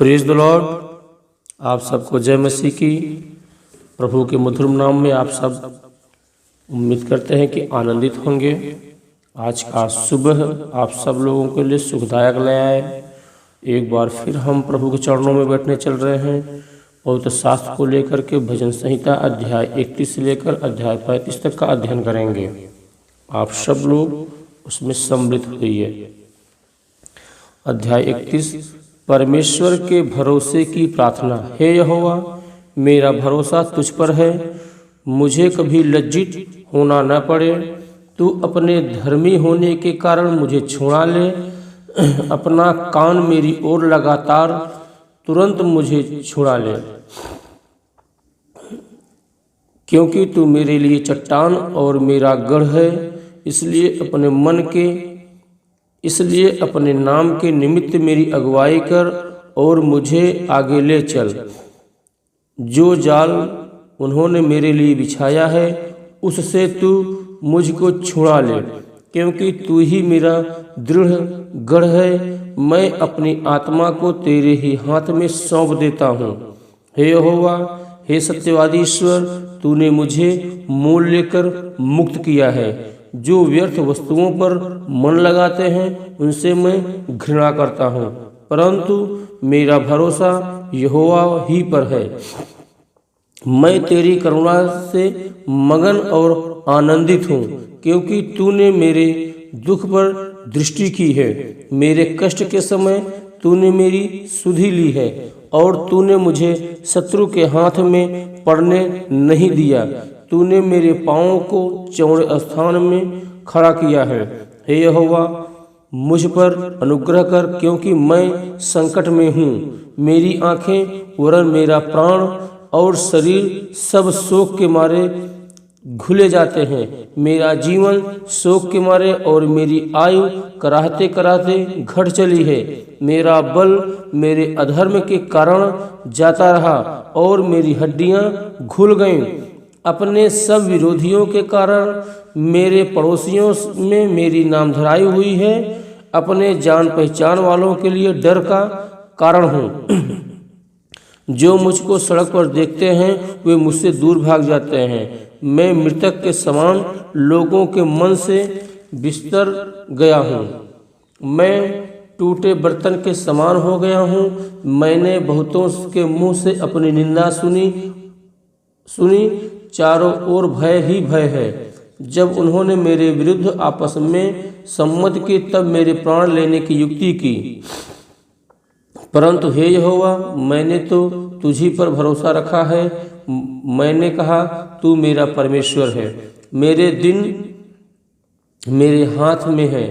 Praise the Lord. आप सबको जय मसीह की। प्रभु के मधुर नाम में आप सब उम्मीद करते हैं कि आनंदित होंगे। आज का सुबह आप सब लोगों के लिए सुखदायक ले आए। एक बार फिर हम प्रभु के चरणों में बैठने चल रहे हैं। पवित्र शास्त्र को लेकर के भजन संहिता अध्याय 31 से लेकर अध्याय 35 तक का अध्ययन करेंगे। आप सब लोग उसमें सम्मिलित होइए। अध्याय 31। परमेश्वर के भरोसे की प्रार्थना। हे यहोवा, मेरा भरोसा तुझ पर है, मुझे कभी लज्जित होना न पड़े। तू अपने धर्मी होने के कारण मुझे छुड़ा ले। अपना कान मेरी ओर लगातार तुरंत मुझे छुड़ा ले, क्योंकि तू मेरे लिए चट्टान और मेरा गढ़ है। इसलिए अपने नाम के निमित्त मेरी अगुवाई कर और मुझे आगे ले चल। जो जाल उन्होंने मेरे लिए बिछाया है उससे तू मुझको छुड़ा ले, क्योंकि तू ही मेरा दृढ़ गढ़ है। मैं अपनी आत्मा को तेरे ही हाथ में सौंप देता हूँ। हे यहोवा, हे सत्यवादी ईश्वर, तूने मुझे मोल लेकर मुक्त किया है। जो व्यर्थ वस्तुओं पर मन लगाते हैं उनसे मैं घृणा करता हूँ, परंतु मेरा भरोसा यहोवा ही पर है। मैं तेरी करुणा से मगन और आनंदित हूँ, क्योंकि तूने मेरे दुख पर दृष्टि की है। मेरे कष्ट के समय तूने मेरी सुधि ली है और तूने मुझे शत्रु के हाथ में पड़ने नहीं दिया। तूने मेरे पाँवों को चौड़े स्थान में खड़ा किया है। हे यहोवा, मुझ पर अनुग्रह कर, क्योंकि मैं संकट में हूँ। मेरी आँखें वरन मेरा प्राण और शरीर सब शोक के मारे घुले जाते हैं। मेरा जीवन शोक के मारे और मेरी आयु कराहते कराहते घट चली है। मेरा बल मेरे अधर्म के कारण जाता रहा और मेरी हड्डियां घुल गईं। अपने सब विरोधियों के कारण मेरे पड़ोसियों में मेरी नामधराई हुई है। अपने जान पहचान वालों के लिए डर का कारण हूँ। जो मुझको सड़क पर देखते हैं वे मुझसे दूर भाग जाते हैं। मैं मृतक के समान लोगों के मन से बिस्तर गया हूँ। मैं टूटे बर्तन के समान हो गया हूँ। मैंने बहुतों के मुंह से अपनी निंदा सुनी। चारों ओर भय ही भय है। जब उन्होंने मेरे विरुद्ध आपस में सम्मत की, तब मेरे प्राण लेने की युक्ति की। परंतु हे यहोवा, मैंने तो तुझी पर भरोसा रखा है। मैंने कहा, तू मेरा परमेश्वर है। मेरे दिन मेरे हाथ में है,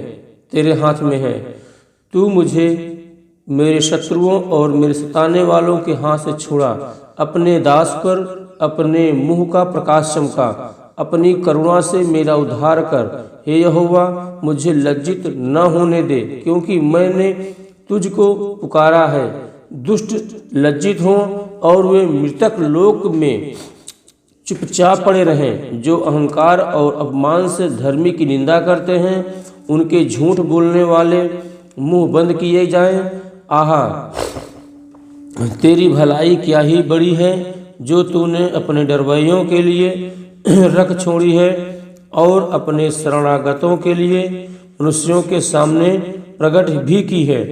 तेरे हाथ में है। तू मुझे मेरे शत्रुओं और मेरे सताने वालों के हाथ से छुड़ा। अपने दास पर अपने मुंह का प्रकाश चमका। अपनी करुणा से मेरा उद्धार कर। हे यहोवा, मुझे लज्जित न होने दे, क्योंकि मैंने तुझको पुकारा है। दुष्ट लज्जित हों और वे मृतक लोक में चुपचाप पड़े रहें। जो अहंकार और अपमान से धर्मी की निंदा करते हैं, उनके झूठ बोलने वाले मुंह बंद किए जाएं। आहा, तेरी भलाई क्या ही बड़ी है, जो तूने अपने डरवैयों के लिए रख छोड़ी है और अपने शरणागतों के लिए मनुष्यों के सामने प्रकट भी की है।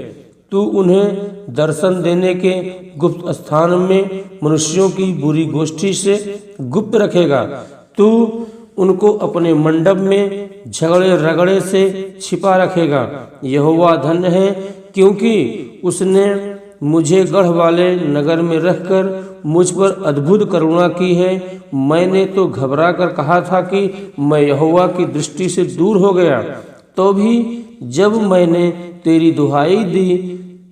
तू उन्हें दर्शन देने के गुप्त स्थान में मनुष्यों की बुरी गोष्ठी से गुप्त रखेगा। तू उनको अपने मंडप में झगड़े रगड़े से छिपा रखेगा। यहोवा धन्य है, क्योंकि उसने मुझे गढ़ वाले नगर में रखकर मुझ पर अद्भुत करुणा की है। मैंने तो घबरा कर कहा था कि मैं यहोवा की दृष्टि से दूर हो गया। तो भी जब मैंने तेरी दुहाई दी,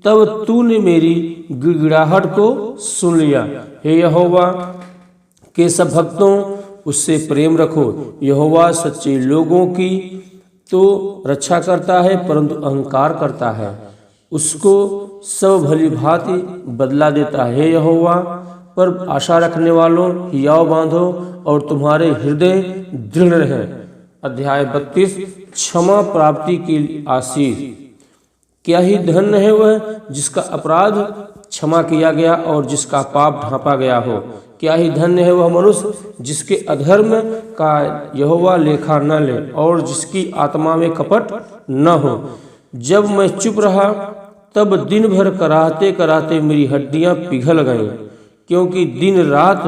तब तूने मेरी गिड़गिड़ाहट को सुन लिया। हे यहोवा के सब भक्तों, उससे प्रेम रखो। यहोवा सच्चे लोगों की तो रक्षा करता है, परंतु अहंकार करता है उसको सब भली भांति बदला देता है। हे यहोवा पर आशा रखने वालों, हियाव बांधो और तुम्हारे हृदय दृढ़ रहे। अध्याय 32। क्षमा प्राप्ति की आशीष। क्या ही धन्य है वह जिसका अपराध क्षमा किया गया और जिसका पाप ढांपा गया हो। क्या ही धन्य है वह मनुष्य जिसके अधर्म का यहोवा लेखा न ले और जिसकी आत्मा में कपट न हो। जब मैं चुप रहा तब दिन भर कराहते कराहते मेरी हड्डियां पिघल गईं, क्योंकि दिन रात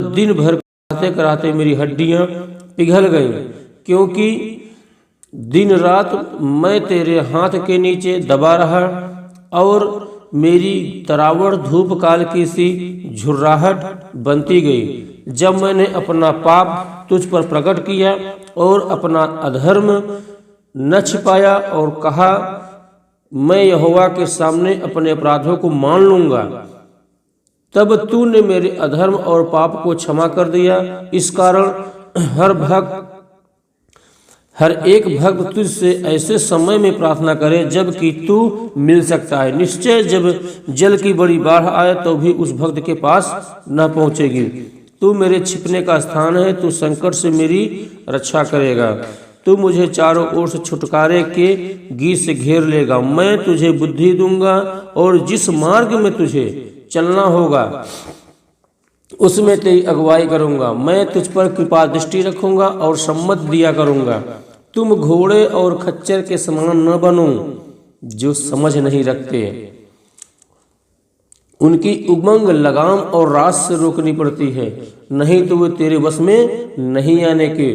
दिन भर कराहते कराहते मेरी हड्डियां पिघल गईं, क्योंकि दिन रात मैं तेरे हाथ के नीचे दबा रहा और मेरी तरावड़ धूप काल की सी झुर्राहट बनती गई। जब मैंने अपना पाप तुझ पर प्रकट किया और अपना अधर्म न छिपाया और कहा मैं यहोवा के सामने अपने अपराधों को मान लूंगा, तब तूने मेरे अधर्म और पाप को क्षमा कर दिया। इस कारण हर एक भक्त तुझसे ऐसे समय में प्रार्थना करे जबकि तू मिल सकता है। निश्चय जब जल की बड़ी बाढ़ आए तो भी उस भक्त के पास न पहुंचेगी। तू मेरे छिपने का स्थान है, तू संकट से मेरी रक्षा करेगा। तू मुझे चारों ओर से छुटकारे के गीत से घेर लेगा। मैं तुझे बुद्धि दूंगा और जिस मार्ग में तुझे चलना होगा उसमें तेरी अगुवाई करूंगा। मैं तुझ पर कृपा दृष्टि रखूंगा और सम्मत दिया करूंगा। तुम घोड़े और खच्चर के समान न बनो जो समझ नहीं रखते। उनकी उमंग लगाम और रास से रोकनी पड़ती है, नहीं तो वे तेरे वश में नहीं आने के।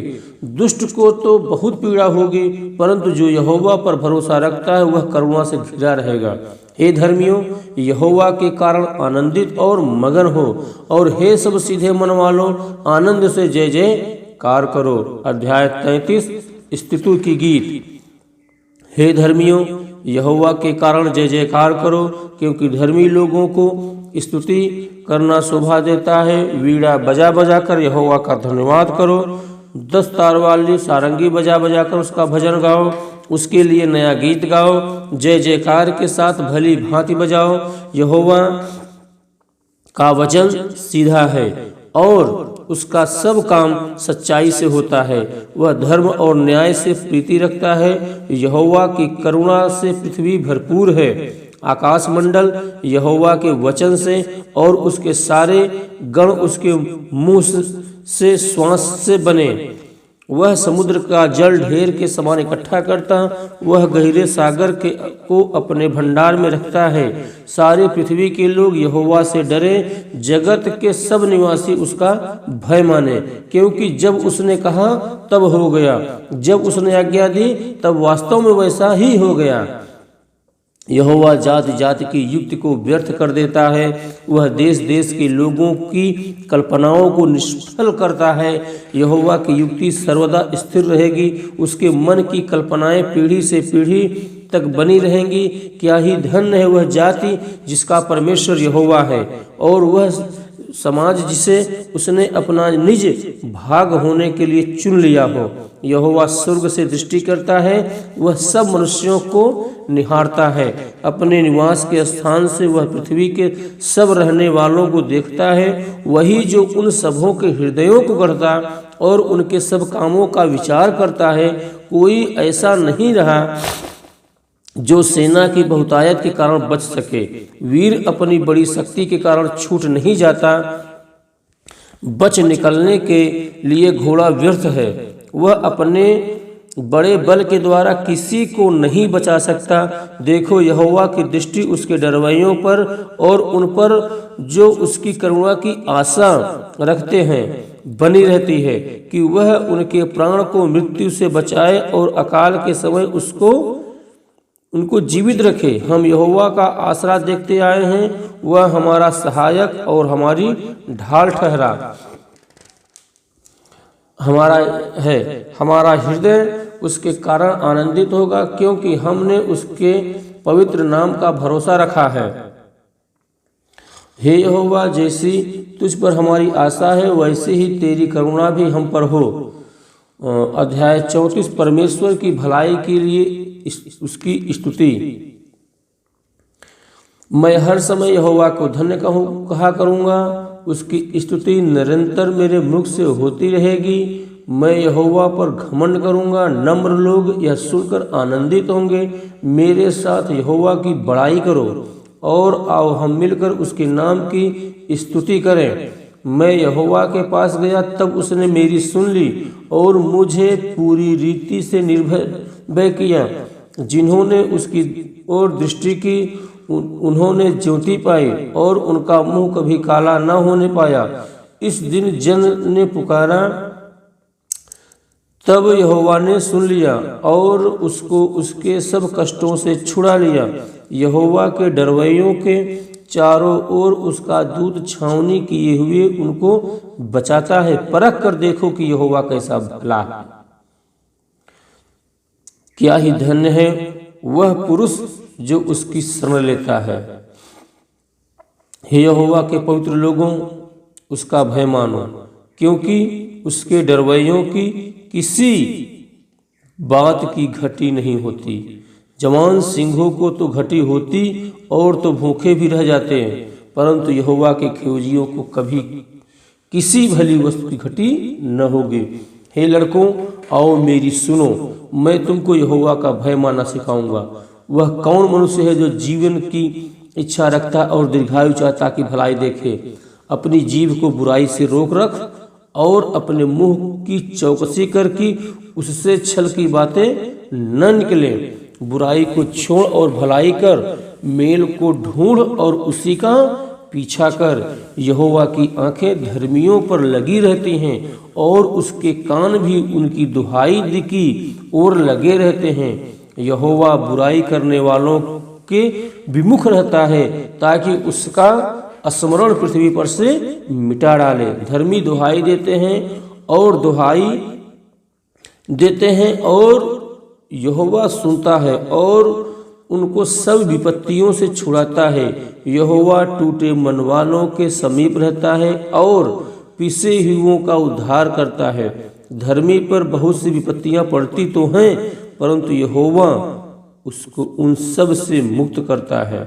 दुष्ट को तो बहुत पीड़ा होगी, परंतु जो यहोवा पर भरोसा रखता है वह करुणा से घिरा रहेगा। हे धर्मियों, यहोवा के कारण आनंदित और मगन हो, और हे सब सीधे मन वालों, आनंद से जय जयकार करो। अध्याय 33 स्तुति की गीत। हे धर्मियों, यहोवा के कारण जय जयकार करो, क्योंकि धर्मी लोगों को स्तुति करना शोभा देता है। वीणा बजा बजा कर यहोवा का धन्यवाद करो। 10 तार वाली सारंगी बजा बजा कर उसका भजन गाओ, उसके लिए नया गीत गाओ। जय जयकार के साथ भली भांति बजाओ। यहोवा का वचन सीधा है और उसका सब काम सच्चाई से होता है। वह धर्म और न्याय से प्रीति रखता है। यहोवा की करुणा से पृथ्वी भरपूर है। आकाश मंडल यहोवा के वचन से और उसके सारे गण उसके मुंह से श्वास से बने। वह समुद्र का जल ढेर के समान इकट्ठा करता, वह गहरे सागर को अपने भंडार में रखता है। सारे पृथ्वी के लोग यहोवा से डरे, जगत के सब निवासी उसका भय माने। क्योंकि जब उसने कहा तब हो गया, जब उसने आज्ञा दी तब वास्तव में वैसा ही हो गया। यहोवा जाति जाति की युक्ति को व्यर्थ कर देता है। वह देश देश के लोगों की कल्पनाओं को निष्फल करता है। यहोवा की युक्ति सर्वदा स्थिर रहेगी, उसके मन की कल्पनाएं पीढ़ी से पीढ़ी तक बनी रहेंगी। क्या ही धन्य है वह जाति जिसका परमेश्वर यहोवा है, और वह समाज जिसे उसने अपना निज भाग होने के लिए चुन लिया हो। यहोवा स्वर्ग से दृष्टि करता है, वह सब मनुष्यों को निहारता है। अपने निवास के स्थान से वह पृथ्वी के सब रहने वालों को देखता है। वही जो उन सबों के हृदयों को गढ़ता और उनके सब कामों का विचार करता है। कोई ऐसा नहीं रहा जो सेना की बहुतायत के कारण बच सके। वीर अपनी बड़ी शक्ति के कारण छूट नहीं जाता। बच निकलने के लिए घोड़ा व्यर्थ है, वह अपने बड़े बल के द्वारा किसी को नहीं बचा सकता। देखो, यहोवा की दृष्टि उसके डरवैयों पर और उन पर जो उसकी करुणा की आशा रखते हैं बनी रहती है, कि वह उनके प्राण को मृत्यु से बचाए और अकाल के समय उनको जीवित रखे। हम यहोवा का आसरा देखते आए हैं, वह हमारा सहायक और हमारी ढाल ठहरा हमारा है। हमारा हृदय उसके कारण आनंदित होगा, क्योंकि हमने उसके पवित्र नाम का भरोसा रखा है। हे यहोवा, जैसी तुझ पर हमारी आशा है वैसे ही तेरी करुणा भी हम पर हो। अध्याय 34 परमेश्वर की भलाई के लिए उसकी स्तुति। मैं हर समय यहोवा को धन्य कहा करूँगा, उसकी स्तुति निरंतर मेरे मुख से होती रहेगी। मैं यहोवा पर घमंड करूँगा, नम्र लोग यह सुनकर आनंदित होंगे। मेरे साथ यहोवा की बड़ाई करो और आओ हम मिलकर उसके नाम की स्तुति करें। मैं यहोवा के पास गया, तब उसने मेरी सुन ली और मुझे पूरी रीति से निर्भय किया। जिन्होंने उसकी ओर दृष्टि की उन्होंने ज्योति पाई और उनका मुंह कभी काला न होने पाया। इस दिन जन ने पुकारा, तब यहोवा ने सुन लिया और उसको उसके सब कष्टों से छुड़ा लिया। यहोवा के डरवैयों के चारों ओर उसका दूत छावनी किए हुए उनको बचाता है। परख कर देखो कि यहोवा कैसा भला है। क्या ही धन्य है वह पुरुष जो उसकी शरण लेता है। हे यहोवा के पवित्र लोगों, उसका भय मानो, क्योंकि उसके डरवैयों की किसी बात की घटी नहीं होती। जवान सिंहों को तो घटी होती और तो भूखे भी रह जाते हैं, परंतु यहोवा के खोजियों को कभी किसी भली वस्तु की घटी न होगी। हे लड़कों, आओ मेरी सुनो, मैं तुमको यहोवा का भय मानना सिखाऊंगा। वह कौन मनुष्य है जो जीवन की इच्छा रखता और दीर्घायु चाहता कि भलाई देखे। अपनी जीभ को बुराई से रोक रख और अपने मुंह की चौकसी कर कि उससे छल की बातें न निकले। बुराई को छोड़ और भलाई कर, मेल को ढूंढ और उसी का पीछा कर। यहोवा की आंखें धर्मियों पर लगी रहती हैं और उसके कान भी उनकी दुहाई की ओर लगे रहते हैं। यहोवा बुराई करने वालों के विमुख रहता है ताकि उसका स्मरण पृथ्वी पर से मिटा डाले। धर्मी दुहाई देते हैं और यहोवा सुनता है और उनको सब विपत्तियों से छुड़ाता है। यहोवा टूटे मन वालों के समीप रहता है और पिसे हुओं का उद्धार करता है। धर्मी पर बहुत सी विपत्तियां पड़ती तो हैं, परंतु यहोवा उसको उन सब से मुक्त करता है।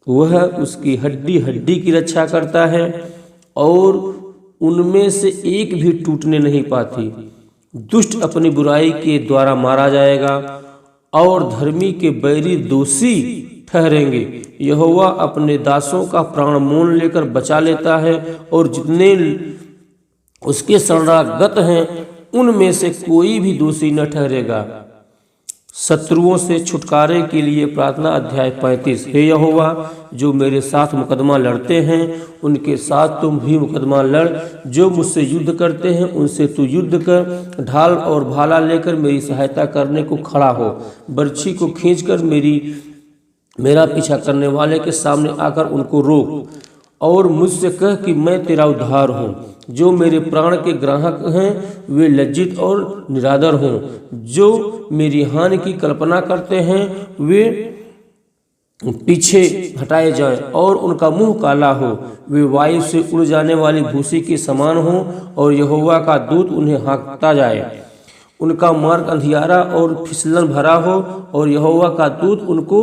वह उसकी हड्डी हड्डी की रक्षा करता है और उनमें से एक भी टूटने नहीं पाती। दुष्ट अपनी बुराई के द्वारा मारा जाएगा और धर्मी के बैरी दोषी ठहरेंगे। यहोवा अपने दासों का प्राण मोल लेकर बचा लेता है और जितने उसके शरणागत हैं उनमें से कोई भी दोषी न ठहरेगा। शत्रुओं से छुटकारे के लिए प्रार्थना अध्याय 35। हे यहोवा, जो मेरे साथ मुकदमा लड़ते हैं उनके साथ तुम भी मुकदमा लड़। जो मुझसे युद्ध करते हैं उनसे तू युद्ध कर। ढाल और भाला लेकर मेरी सहायता करने को खड़ा हो। बर्छी को खींचकर मेरा पीछा करने वाले के सामने आकर उनको रोक और मुझसे कह कि मैं तेरा उद्धार हूँ। जो मेरे प्राण के ग्राहक हैं वे लज्जित और निरादर हों। जो मेरी हानि की कल्पना करते हैं वे पीछे हटाए जाएं और उनका मुंह काला हो। वे वायु से उड़ जाने वाली भूसी के समान हों और यहोवा का दूत उन्हें हाँकता जाए। उनका मार्ग अंधियारा और फिसलन भरा हो और यहोवा का दूत उनको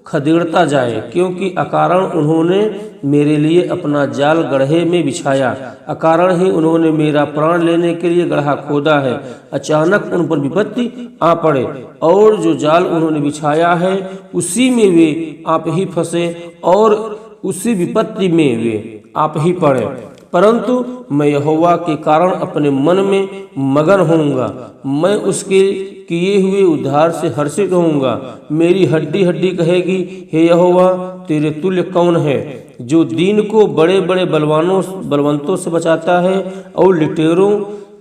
खदेड़ता जाए, क्योंकि अकारण उन्होंने मेरे लिए अपना जाल गड्ढे में बिछाया। अकारण ही उन्होंने मेरा प्राण लेने के लिए गड्ढा खोदा है। अचानक उन पर विपत्ति आ पड़े और जो जाल उन्होंने बिछाया है उसी में वे आप ही फंसे और उसी विपत्ति में वे आप ही पड़े। परंतु मैं यहोवा के कारण अपने मन में मगन होऊंगा। मैं उसके किए हुए उद्धार से हर्षित होऊंगा। मेरी हड्डी हड्डी कहेगी, हे यहोवा, तेरे तुल्य कौन है। जो दीन को बड़े बड़े बलवंतों से बचाता है और लिटेरों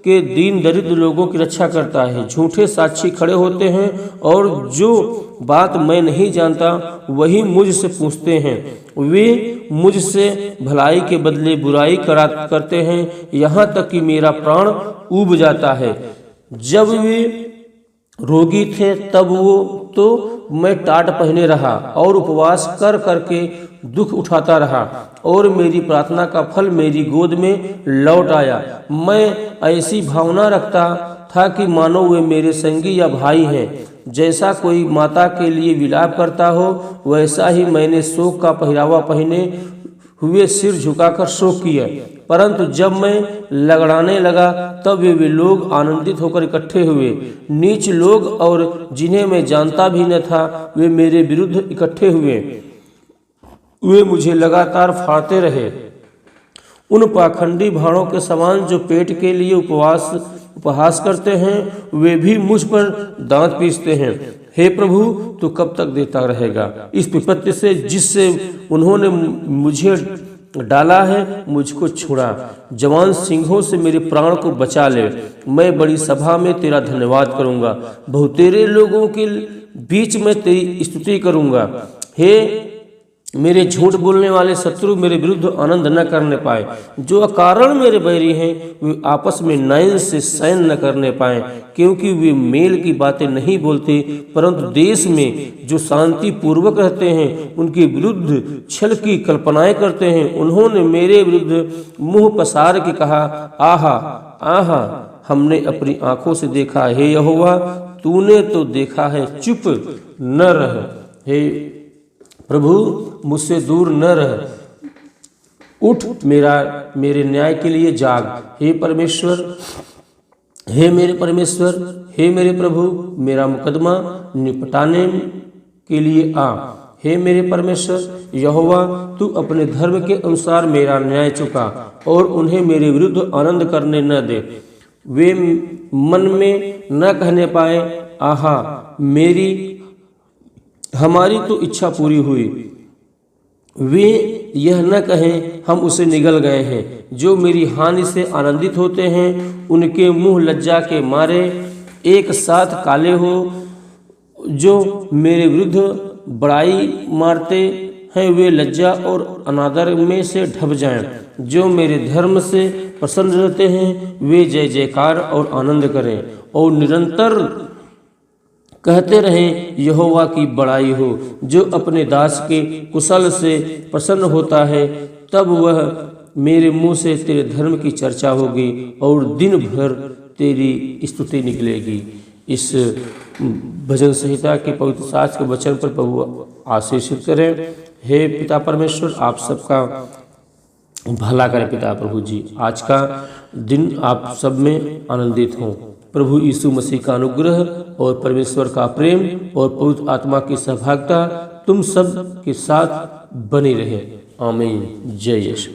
के दीन दरिद्र लोगों की रक्षा करता है। झूठे साक्षी खड़े होते हैं और जो बात मैं नहीं जानता वही मुझसे पूछते हैं। वे मुझसे भलाई के बदले बुराई करते हैं, यहाँ तक कि मेरा प्राण ऊब जाता है। जब वे रोगी थे तब तो मैं टाट पहने रहा और उपवास कर करके दुख उठाता रहा और मेरी प्रार्थना का फल मेरी गोद में लौट आया। मैं ऐसी भावना रखता था कि मानो वे मेरे संगी या भाई हैं। जैसा कोई माता के लिए विलाप करता हो, वैसा ही मैंने शोक का पहरावा पहने हुए सिर झुकाकर शोक किया। परंतु जब मैं लगड़ाने लगा, तब वे लोग आनंदित होकर इकट्ठे हुए। नीच लोग और जिन्हें मैं जानता भी न था, वे मेरे विरुद्ध इकट्ठे हुए। वे मुझे लगातार फाड़ते रहे। उन पाखंडी भाड़ों के समान जो पेट के लिए उपहास करते हैं, वे भी मुझ पर दांत पीसते हैं। हे प्रभु, तू कब तक देता रहेगा? इस विपत्ति से जिससे उन्होंने मुझे डाला है, मुझको छुड़ा। जवान सिंहों से मेरे प्राण को बचा ले। मैं बड़ी सभा में तेरा धन्यवाद करूंगा, बहुतेरे लोगों के बीच में तेरी स्तुति करूंगा। हे मेरे झूठ बोलने वाले शत्रु मेरे विरुद्ध आनंद न करने पाए। जो अकारण मेरे बैरी हैं, वे आपस में नयन से शयन न करने पाए, क्योंकि वे मेल की बातें नहीं बोलते, परंतु देश में जो शांति पूर्वक रहते हैं उनके विरुद्ध छल की कल्पनाएं करते हैं। उन्होंने मेरे विरुद्ध मुंह पसार के कहा, आहा आहा, हमने अपनी आंखों से देखा। हे यहोवा, तूने तो देखा है, चुप न रह। हे प्रभु, मुझसे दूर न रह। उठ, मेरे न्याय के लिए जाग। हे परमेश्वर, हे मेरे परमेश्वर, हे मेरे प्रभु, मेरा मुकदमा निपटाने के लिए आ। हे मेरे परमेश्वर यहोवा, तू अपने धर्म के अनुसार मेरा न्याय चुका और उन्हें मेरे विरुद्ध आनंद करने न दे। वे मन में न कहने पाए, आहा, हमारी तो इच्छा पूरी हुई। वे यह न कहें, हम उसे निगल गए हैं। जो मेरी हानि से आनंदित होते हैं, उनके मुंह लज्जा के मारे एक साथ काले हो। जो मेरे विरुद्ध बड़ाई मारते हैं, वे लज्जा और अनादर में से ढप जाएं। जो मेरे धर्म से प्रसन्न रहते हैं, वे जय जयकार और आनंद करें और निरंतर कहते रहें, यहोवा की बड़ाई हो। जो अपने दास के कुशल से प्रसन्न होता है, तब वह मेरे मुंह से तेरे धर्म की चर्चा होगी और दिन भर तेरी स्तुति निकलेगी। इस भजन संहिता के पवित्र शास्त्र के वचन पर प्रभु आशीषित करें। हे पिता परमेश्वर, आप सबका भला करें। पिता प्रभु जी, आज का दिन आप सब में आनंदित हों। प्रभु यीशु मसीह का अनुग्रह और परमेश्वर का प्रेम और पवित्र आत्मा की सहभागिता तुम सब के साथ बनी रहे। आमीन। जय यीशु।